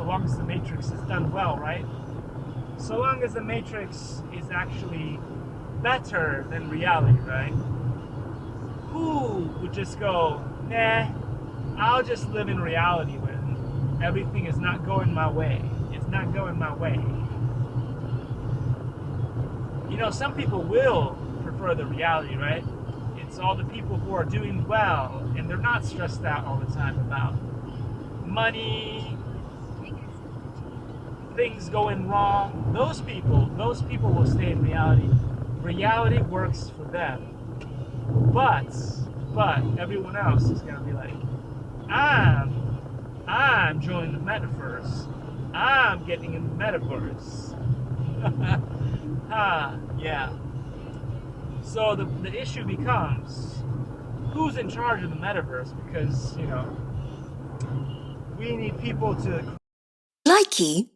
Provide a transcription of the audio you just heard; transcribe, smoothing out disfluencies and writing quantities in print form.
so long as the matrix is done well, right? So long as the matrix is actually better than reality, right? Who would just go, nah, I'll just live in reality when everything is not going my way. It's not going my way. You know, some people will prefer the reality, right? It's all the people who are doing well and they're not stressed out all the time about money, things going wrong. Those people will stay in reality. Reality works for them. But everyone else is gonna be like, I'm joining the metaverse. I'm getting in the metaverse. Yeah. So the issue becomes, who's in charge of the metaverse? Because, you know, we need people to Likey